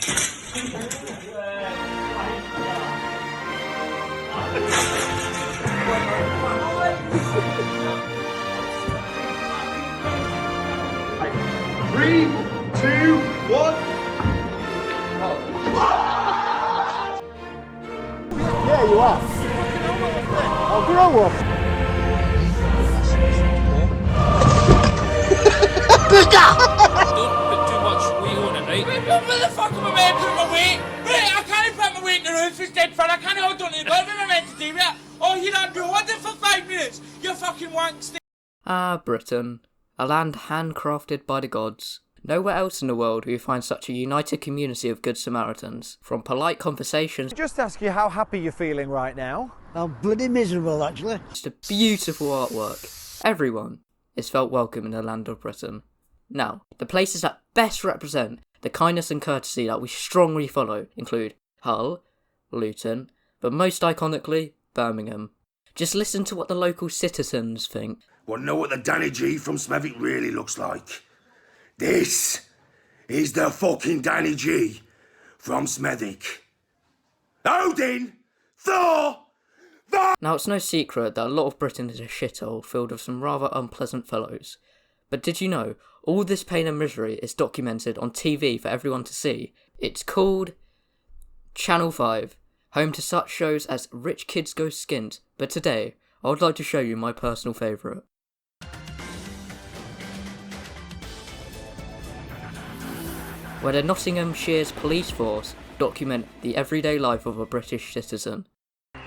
Three, two, one. Yeah, you are. I'll grow up. Don't put too much weight on it, right? Wait, what the fuck am I meant to put my weight? Wait, I can't put my weight in the roof, it's dead fun. I can't hold on to the bed. What am I meant to do with that? Oh, you're not doing what for 5 minutes? You fucking wankster. Ah, Britain. A land handcrafted by the gods. Nowhere else in the world will you find such a united community of good Samaritans. From polite conversations... Just ask you how happy you're feeling right now. I'm bloody miserable, actually. ...to beautiful artwork. Everyone is felt welcome in the land of Britain. Now, the places that best represent the kindness and courtesy that we strongly follow include Hull, Luton, but most iconically, Birmingham. Just listen to what the local citizens think. Want to know what the DannyG from Smethwick really looks like? This is the fucking DannyG from Smethwick. Odin! Thor! Now, it's no secret that a lot of Britain is a shithole filled with some rather unpleasant fellows. But did you know, all this pain and misery is documented on TV for everyone to see? It's called Channel 5, home to such shows as Rich Kids Go Skint. But today, I would like to show you my personal favourite. Where the Nottinghamshire's police force document the everyday life of a British citizen.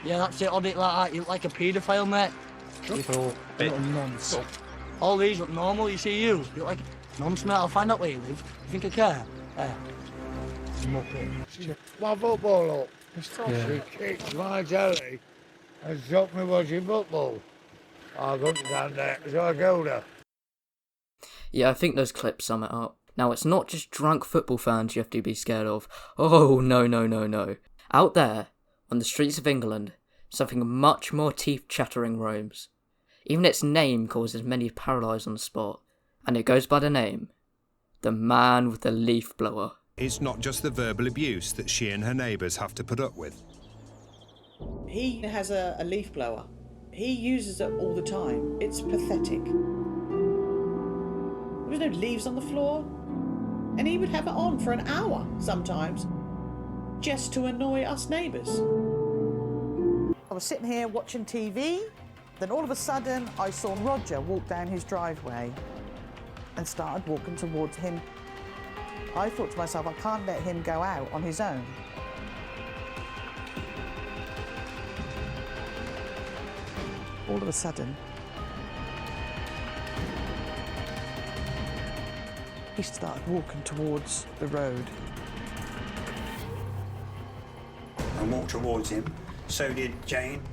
Yeah, that's it, on it like that. You look like a paedophile, mate. Bit nonsense. All these look normal, you see you. You look like nonsense, mate. I'll find out where you live. You think I care? Muppet. My football up. She kicked my jelly and dropped me watching football. I got down there, so I go there. Yeah, I think those clips sum it up. Now, it's not just drunk football fans you have to be scared of. Oh, no. Out there, on the streets of England, something much more teeth-chattering roams. Even its name causes many paralysed on the spot. And it goes by the name, the man with the leaf blower. It's not just the verbal abuse that she and her neighbours have to put up with. He has a leaf blower. He uses it all the time. It's pathetic. There was no leaves on the floor. And he would have it on for an hour sometimes, just to annoy us neighbours. I was sitting here watching TV, then all of a sudden I saw Roger walk down his driveway and started walking towards him. I thought to myself, I can't let him go out on his own. All of a sudden, he started walking towards the road. I walked towards him, so did Jane,